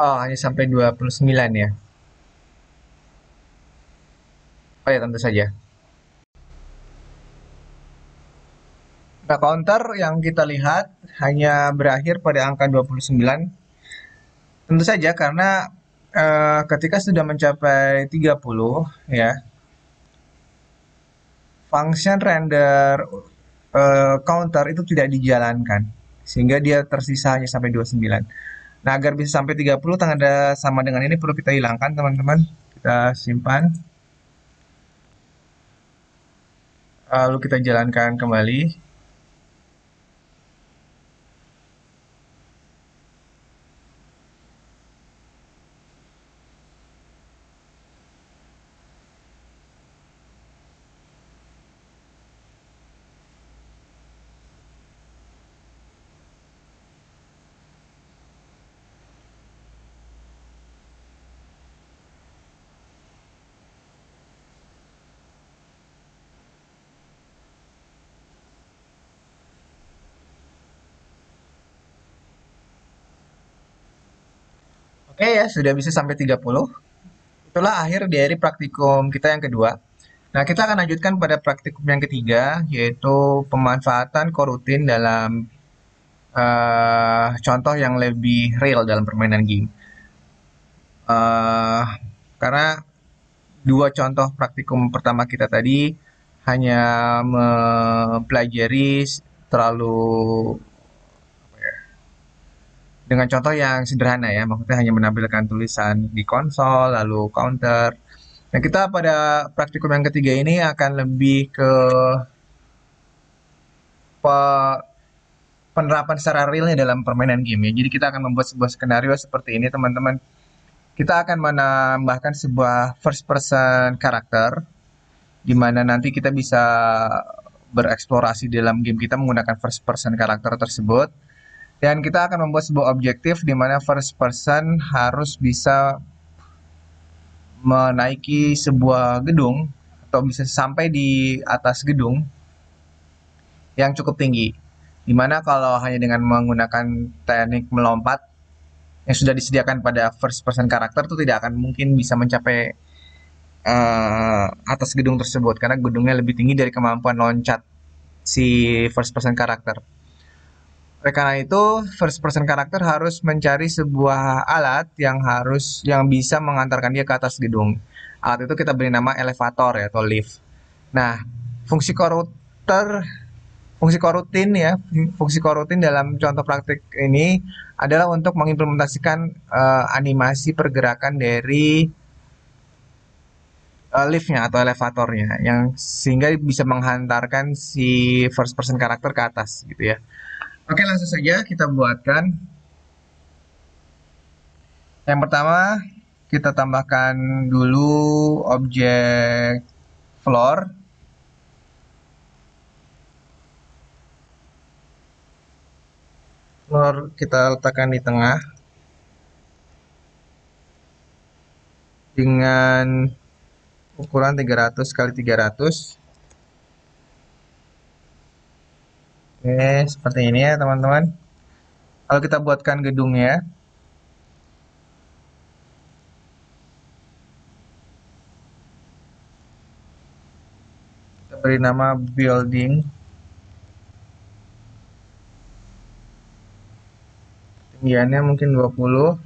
Oh, hanya sampai 29 ya. Oh ya, tentu saja. Nah, counter yang kita lihat hanya berakhir pada angka 29. Tentu saja karena ketika sudah mencapai 30 ya, function render counter itu tidak dijalankan. Sehingga dia tersisa hanya sampai 29. Nah, agar bisa sampai 30 tanda sama dengan ini perlu kita hilangkan, teman-teman. Kita simpan. Lalu kita jalankan kembali. Oke ya, sudah bisa sampai 30. Itulah akhir dari praktikum kita yang kedua. Nah, kita akan lanjutkan pada praktikum yang ketiga, yaitu pemanfaatan coroutine dalam contoh yang lebih real dalam permainan game. Uh, karena dua contoh praktikum pertama kita tadi hanya mempelajari terlalu dengan contoh yang sederhana ya, maksudnya hanya menampilkan tulisan di konsol, lalu counter. Nah, kita pada praktikum yang ketiga ini akan lebih ke penerapan secara realnya dalam permainan game ya. Jadi kita akan membuat sebuah skenario seperti ini, teman-teman. Kita akan menambahkan sebuah first person karakter, di mana nanti kita bisa bereksplorasi dalam game kita menggunakan first person karakter tersebut. Dan kita akan membuat sebuah objektif di mana first person harus bisa menaiki sebuah gedung atau bisa sampai di atas gedung yang cukup tinggi. Dimana kalau hanya dengan menggunakan teknik melompat yang sudah disediakan pada first person karakter itu tidak akan mungkin bisa mencapai atas gedung tersebut karena gedungnya lebih tinggi dari kemampuan loncat si first person karakter. Oleh karena itu, first person karakter harus mencari sebuah alat yang bisa mengantarkan dia ke atas gedung. Alat itu kita beri nama elevator ya, atau lift. Nah, fungsi koruter, fungsi korutin ya, fungsi korutin dalam contoh praktik ini adalah untuk mengimplementasikan animasi pergerakan dari liftnya atau elevatornya, yang sehingga bisa menghantarkan si first person karakter ke atas gitu ya. Oke, langsung saja kita buatkan. Yang pertama, kita tambahkan dulu objek floor. Floor kita letakkan di tengah dengan ukuran 300 kali 300. Oke, seperti ini ya teman-teman. Kalau kita buatkan gedungnya, kita beri nama building. Tinggiannya mungkin 20.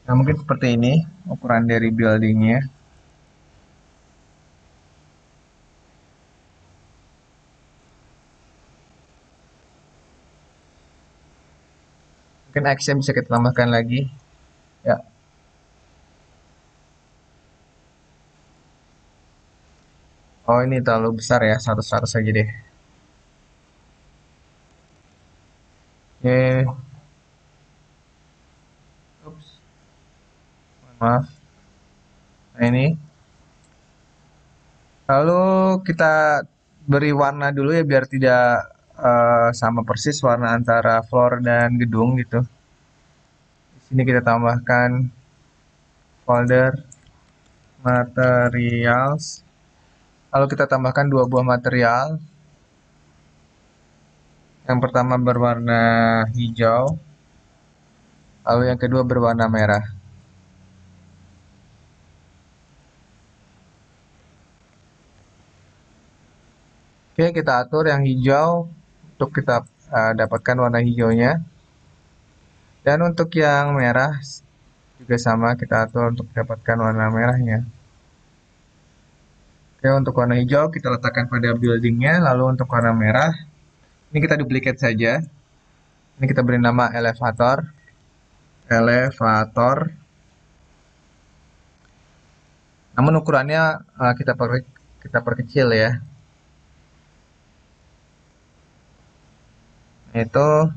Nah, mungkin seperti ini ukuran dari buildingnya. Mungkin X-nya bisa kita tambahkan lagi. Ya. Oh, ini terlalu besar ya, 100 saja deh. Oke. Ups, maaf. Nah, ini. Lalu kita beri warna dulu ya, biar tidak sama persis warna antara floor dan gedung gitu. Di sini kita tambahkan folder materials. Lalu kita tambahkan dua buah material. Yang pertama berwarna hijau, lalu yang kedua berwarna merah. Oke, kita atur yang hijau untuk kita dapatkan warna hijaunya. Dan untuk yang merah juga sama, kita atur untuk dapatkan warna merahnya. Oke, untuk warna hijau kita letakkan pada buildingnya, lalu untuk warna merah, ini kita duplicate saja. Ini kita beri nama elevator. Elevator. Namun ukurannya kita perkecil ya. Itu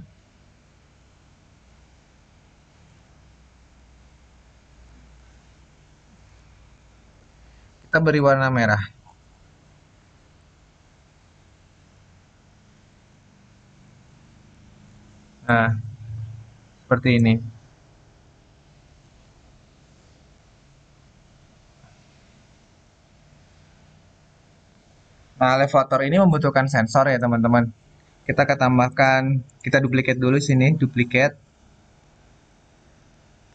kita beri warna merah. Nah, seperti ini. Nah, elevator ini membutuhkan sensor ya teman-teman. Kita akan tambahkan, kita duplicate dulu sini, duplicate.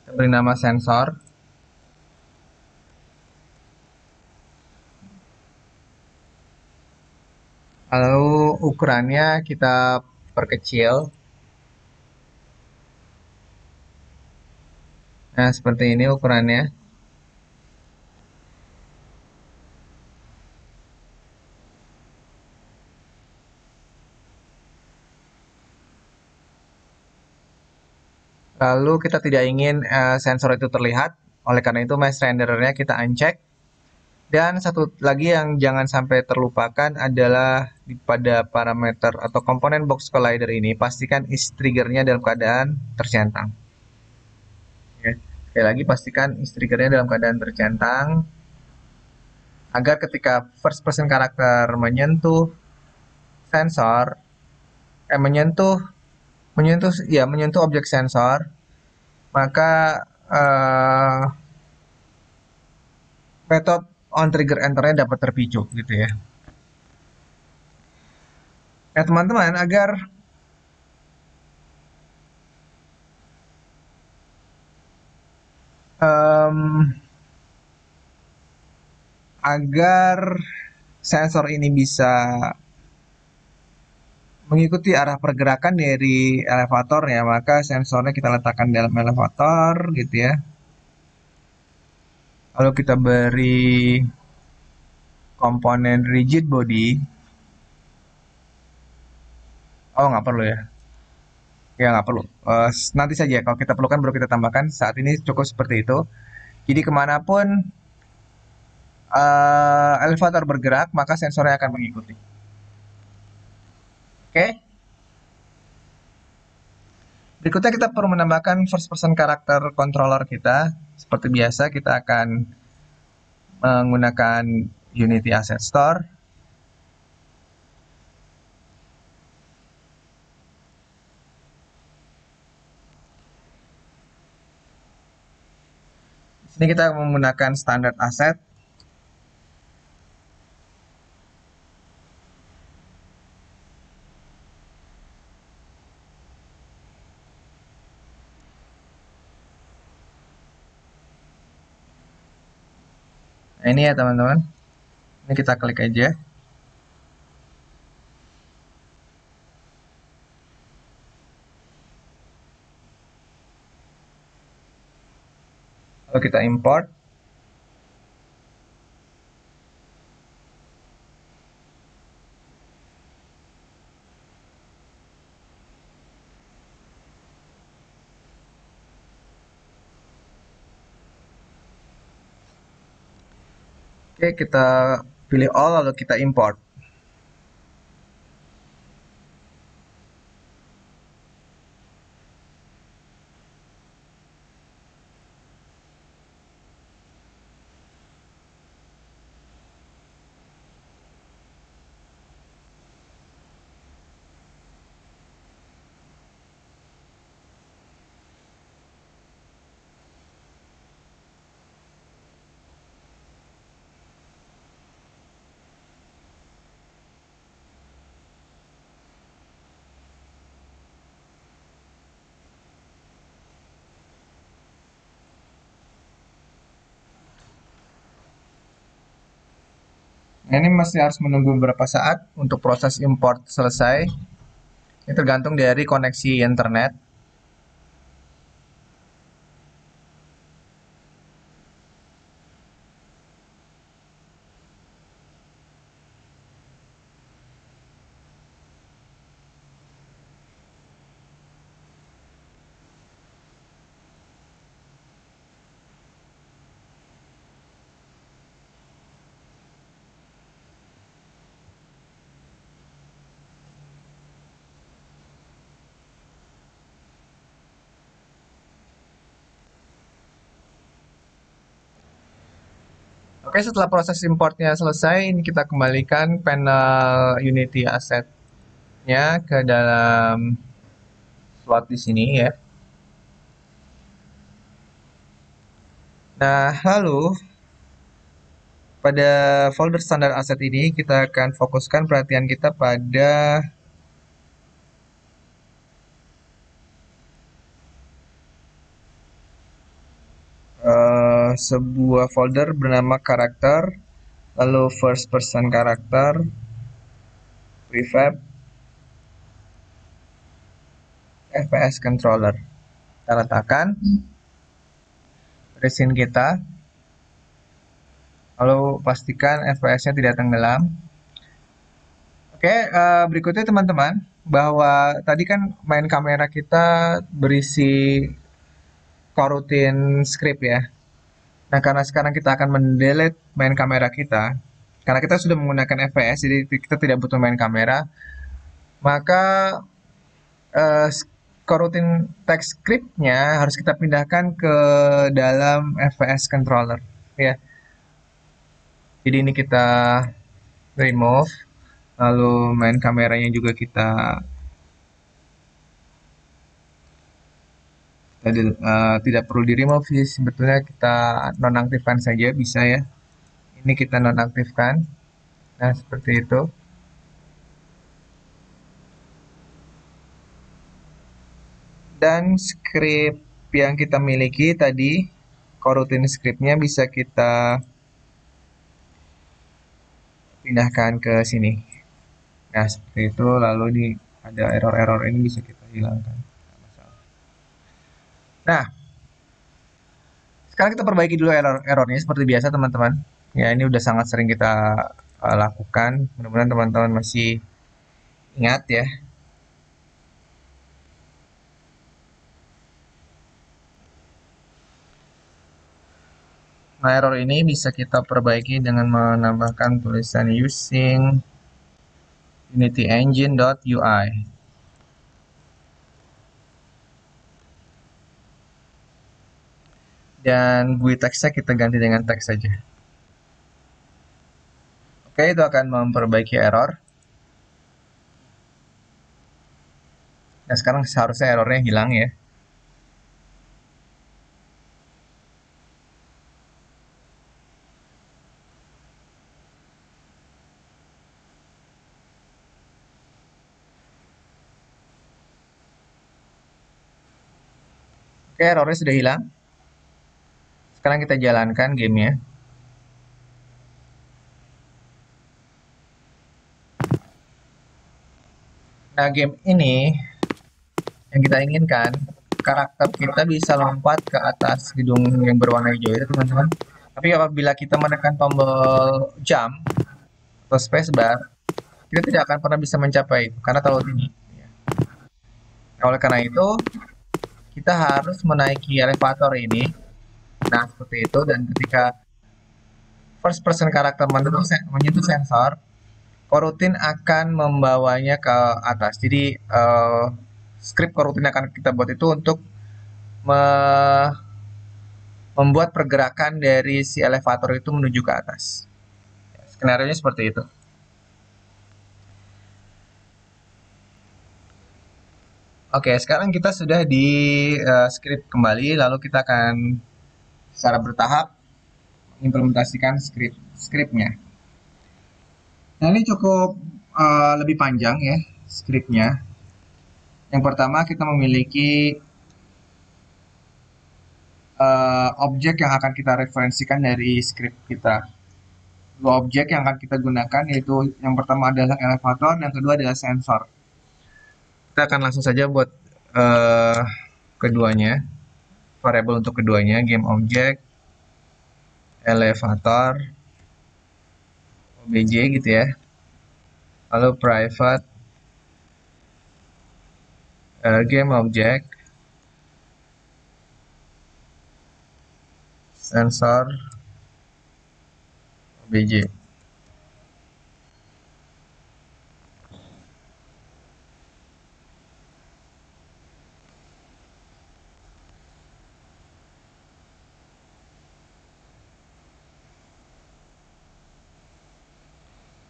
Kita beri nama sensor. Lalu ukurannya kita perkecil. Nah, seperti ini ukurannya. Lalu kita tidak ingin sensor itu terlihat, oleh karena itu mesh renderernya kita uncheck. Dan satu lagi yang jangan sampai terlupakan adalah pada parameter atau komponen box collider ini, pastikan is triggernya dalam keadaan tercentang. Ya. Sekali lagi pastikan is triggernya dalam keadaan tercentang, agar ketika first person karakter menyentuh sensor, menyentuh menyentuh ya menyentuh objek sensor, maka metode on trigger enternya dapat terpicu gitu ya. Nah teman-teman, um, agar sensor ini bisa mengikuti arah pergerakan dari elevator ya, maka sensornya kita letakkan dalam elevator gitu ya. Lalu kita beri komponen rigid body. Oh, nggak perlu ya. Ya, nggak perlu. Nanti saja, kalau kita perlukan baru kita tambahkan. Saat ini cukup seperti itu. Jadi kemanapun elevator bergerak, maka sensornya akan mengikuti. Oke. Berikutnya kita perlu menambahkan first person karakter controller kita. Seperti biasa, kita akan menggunakan Unity Asset Store. Di sini kita menggunakan standard asset. Nah, ini ya teman-teman. Ini kita klik aja. Lalu kita import. Oke, kita pilih all lalu kita import. Nah, ini masih harus menunggu beberapa saat untuk proses import selesai. Ini tergantung dari koneksi internet. Oke, setelah proses importnya selesai, ini kita kembalikan panel Unity Asset-nya ke dalam slot di sini ya. Nah, lalu pada folder standar aset ini kita akan fokuskan perhatian kita pada sebuah folder bernama karakter, lalu first person karakter, prefab, FPS controller. Kita letakkan resin kita, lalu pastikan FPS-nya tidak tenggelam. Oke, berikutnya teman-teman, bahwa tadi kan main kamera kita berisi coroutine script ya. Nah, karena sekarang kita akan mendelete main kamera kita, karena kita sudah menggunakan FPS, jadi kita tidak butuh main kamera, maka eh, coroutine text script-nya harus kita pindahkan ke dalam FPS controller ya. Jadi ini kita remove, lalu main kameranya juga kita tidak perlu di remove sih, sebetulnya kita nonaktifkan saja bisa ya. Ini kita nonaktifkan. Nah, seperti itu. Dan script yang kita miliki tadi, coroutine scriptnya bisa kita pindahkan ke sini. Nah, seperti itu. Lalu di ada error-error ini bisa kita hilangkan. Nggak masalah. Nah, sekarang kita perbaiki dulu errornya seperti biasa teman-teman. Ya, ini udah sangat sering kita lakukan. Mudah-mudahan teman-teman masih ingat ya. Nah, error ini bisa kita perbaiki dengan menambahkan tulisan using Unity Engine.ui. Dan GUI teksnya kita ganti dengan teks saja. Oke, itu akan memperbaiki error. Nah, sekarang seharusnya errornya hilang ya. Oke, errornya sudah hilang. Sekarang kita jalankan gamenya. Nah, game ini yang kita inginkan, karakter kita bisa lompat ke atas gedung yang berwarna hijau itu, teman-teman. Tapi apabila kita menekan tombol jump atau spacebar, kita tidak akan pernah bisa mencapai itu karena terlalu tinggi. Nah, oleh karena itu, kita harus menaiki elevator ini. Nah, seperti itu. Dan ketika first person karakter menyentuh sensor, coroutine akan membawanya ke atas. Jadi, script coroutine akan kita buat itu untuk membuat pergerakan dari si elevator itu menuju ke atas. Skenario-nya seperti itu. Oke, sekarang kita sudah di script kembali, lalu kita akan secara bertahap implementasikan scriptnya. Nah, ini cukup lebih panjang ya scriptnya. Yang pertama kita memiliki objek yang akan kita referensikan dari script kita. Dua objek yang akan kita gunakan yaitu yang pertama adalah elevator dan kedua adalah sensor. Kita akan langsung saja buat keduanya, variabel untuk keduanya, game object, elevator, obj gitu ya. Lalu private game object, sensor, obj.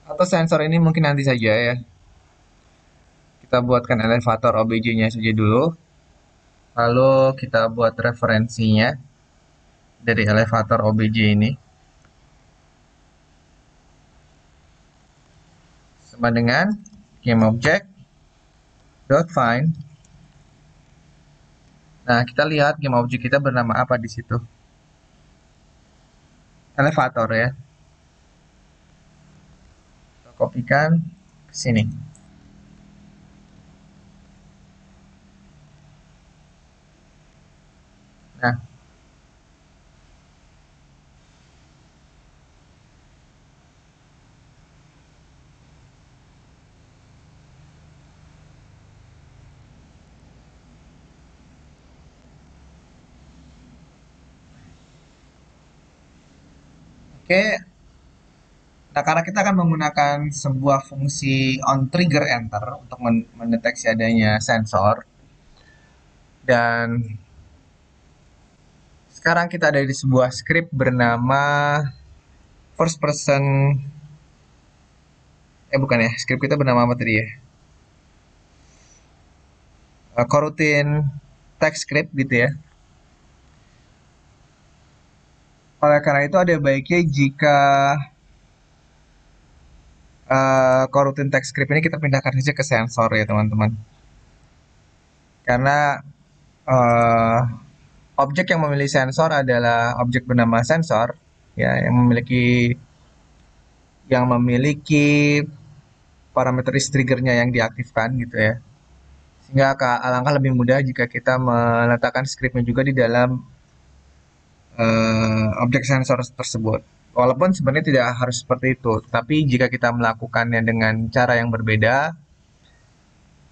Atau sensor ini mungkin nanti saja ya. Kita buatkan elevator obj-nya saja dulu. Lalu kita buat referensinya dari elevator obj ini. Sama dengan game object dot find. Nah, kita lihat game object kita bernama apa di situ. Elevator ya. Kita kopikan ke sini. Nah, oke. Nah, karena kita akan menggunakan sebuah fungsi on trigger enter untuk mendeteksi adanya sensor. Dan sekarang kita ada di sebuah script bernama first person. Bukan ya, script kita bernama apa tadi ya? Coroutine text script gitu ya. Oleh karena itu ada baiknya jika coroutine text script ini kita pindahkan saja ke sensor ya teman-teman. Karena uh, objek yang memilih sensor adalah objek bernama sensor ya yang memiliki yang memiliki parameter triggernya yang diaktifkan gitu ya. Sehingga alangkah lebih mudah jika kita meletakkan scriptnya juga di dalam objek sensor tersebut. Walaupun sebenarnya tidak harus seperti itu, tapi jika kita melakukannya dengan cara yang berbeda,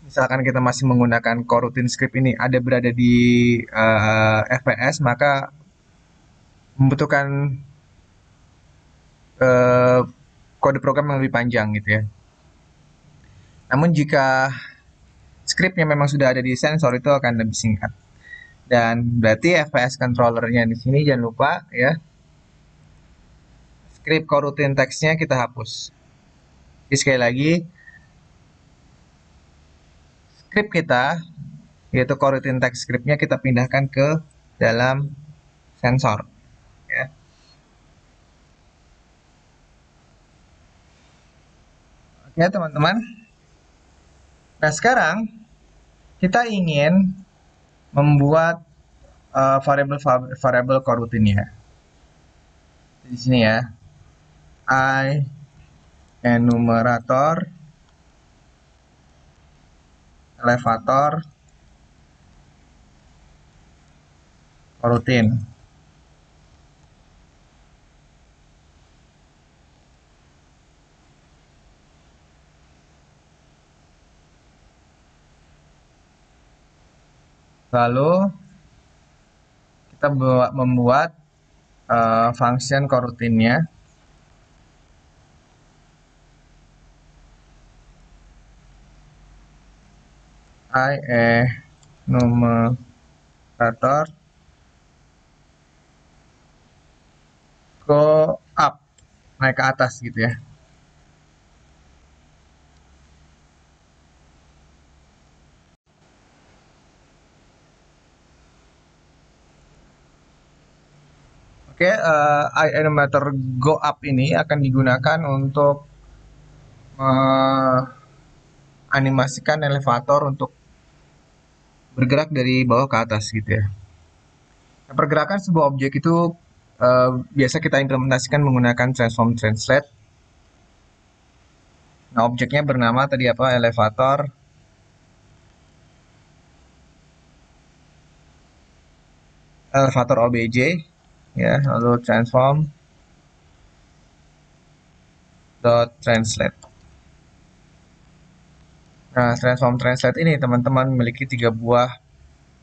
misalkan kita masih menggunakan coroutine script ini ada berada di FPS, maka membutuhkan uh, kode program yang lebih panjang gitu ya. Namun jika scriptnya memang sudah ada di sensor, itu akan lebih singkat. Dan berarti FPS controllernya di sini jangan lupa ya, script coroutine text-nya kita hapus. Jadi sekali lagi, script kita, yaitu coroutine text script-nya kita pindahkan ke dalam sensor. Ya. Oke teman-teman. Nah sekarang kita ingin membuat variabel coroutine-nya. Di sini ya, I enumerator elevator coroutine. Lalu kita membuat function coroutine-nya. I enumerator go up, naik ke atas gitu ya. Oke, enumerator go up ini akan digunakan untuk animasikan elevator untuk bergerak dari bawah ke atas gitu ya. Nah, pergerakan sebuah objek itu biasa kita implementasikan menggunakan transform translate. Nah, objeknya bernama tadi apa? Elevator obj ya, lalu transform dot translate. Nah, transform translate ini teman-teman memiliki 3 buah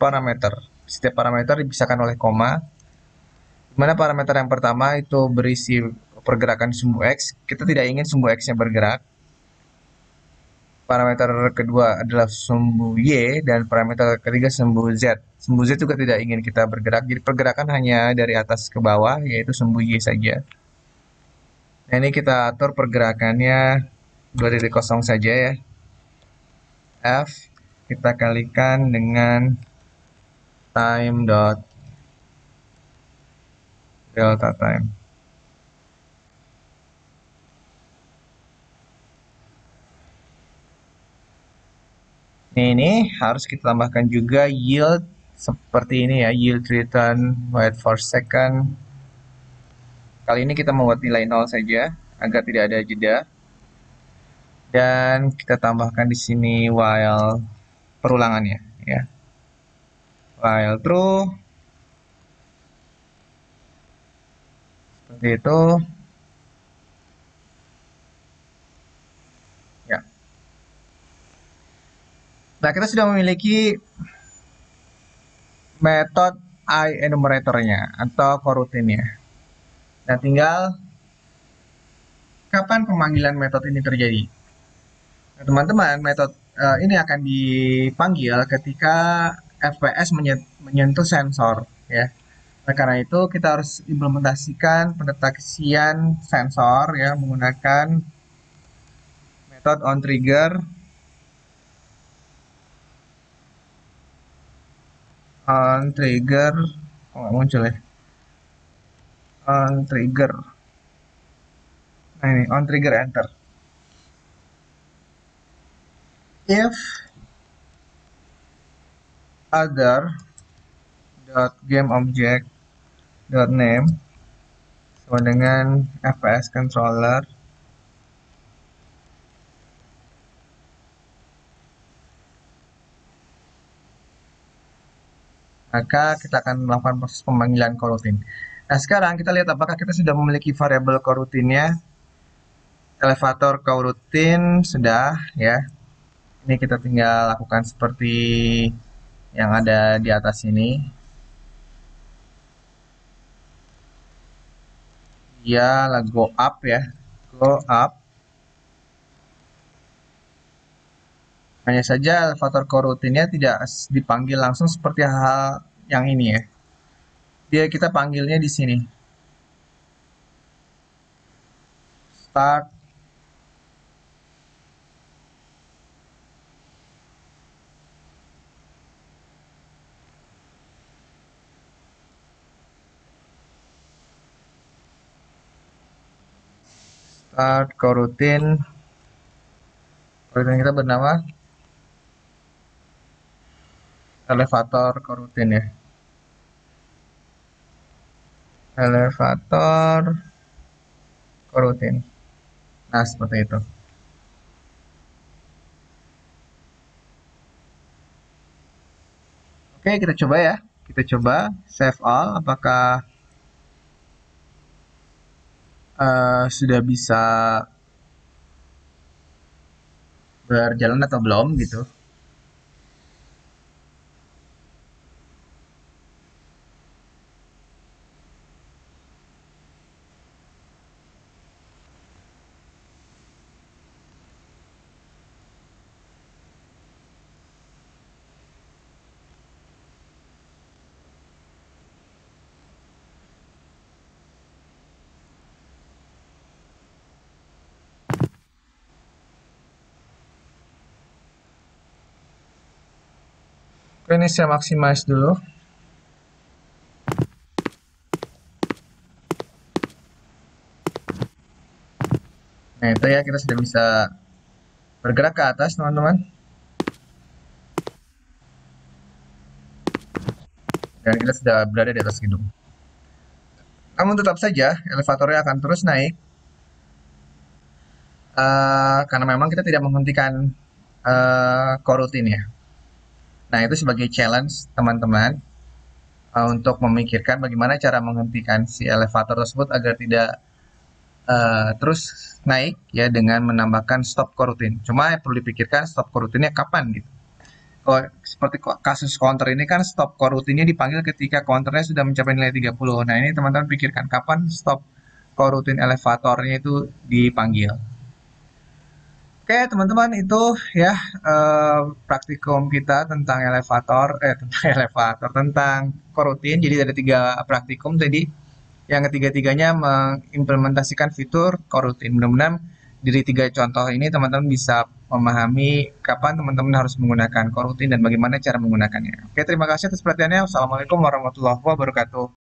parameter. Setiap parameter dipisahkan oleh koma. Di mana parameter yang pertama itu berisi pergerakan sumbu X. Kita tidak ingin sumbu X-nya bergerak. Parameter kedua adalah sumbu Y, dan parameter ketiga sumbu Z. Sumbu Z juga tidak ingin kita bergerak, jadi pergerakan hanya dari atas ke bawah, yaitu sumbu Y saja. Nah, ini kita atur pergerakannya 2.0 saja ya. F kita kalikan dengan time dot delta time. Ini harus kita tambahkan juga yield seperti ini ya, yield return wait for second. Kali ini kita membuat nilai 0 saja agar tidak ada jeda. Dan kita tambahkan di sini while perulangannya ya. While true. Seperti itu. Ya. Nah, kita sudah memiliki metode enumerator-nya atau coroutine-nya. Nah, tinggal kapan pemanggilan metode ini terjadi. Nah, teman-teman, metode ini akan dipanggil ketika FPS menyentuh sensor ya. Nah, karena itu kita harus implementasikan pendeteksian sensor ya menggunakan metode onTrigger nggak muncul ya, onTrigger. Nah, ini onTrigger enter. If other dot game object dot name sama dengan FPS controller maka kita akan melakukan proses pemanggilan coroutine. Nah, sekarang kita lihat apakah kita sudah memiliki variabel coroutine-nya. Elevator coroutine sudah ya. Ini kita tinggal lakukan seperti yang ada di atas ini. Dia go up ya, go up. Hanya saja elevator coroutine-nya tidak dipanggil langsung seperti hal yang ini ya. Dia kita panggilnya di sini. Start start coroutine. Coroutine kita bernama elevator coroutine ya. Elevator coroutine. Nah, seperti itu. Oke, kita coba ya. Kita coba save all. Apakah sudah bisa berjalan atau belum gitu. Oke, ini saya maximize dulu. Nah, itu ya, kita sudah bisa bergerak ke atas, teman-teman. Dan kita sudah berada di atas gedung. Namun tetap saja, elevatornya akan terus naik. Karena memang kita tidak menghentikan coroutine ya. Nah, itu sebagai challenge, teman-teman. Untuk memikirkan bagaimana cara menghentikan si elevator tersebut agar tidak terus naik ya dengan menambahkan stop coroutine. Cuma yang perlu dipikirkan stop coroutine-nya kapan gitu. Kalau seperti kasus counter ini kan stop coroutine-nya dipanggil ketika counternya sudah mencapai nilai 30. Nah, ini teman-teman pikirkan kapan stop coroutine elevatornya itu dipanggil. Oke, teman-teman, itu ya praktikum kita tentang tentang elevator, tentang coroutine. Jadi ada 3 praktikum tadi. Yang ketiga-tiganya mengimplementasikan fitur coroutine. Mudah-mudahan dari 3 contoh ini teman-teman bisa memahami kapan teman-teman harus menggunakan coroutine dan bagaimana cara menggunakannya. Oke, terima kasih atas perhatiannya. Wassalamualaikum warahmatullahi wabarakatuh.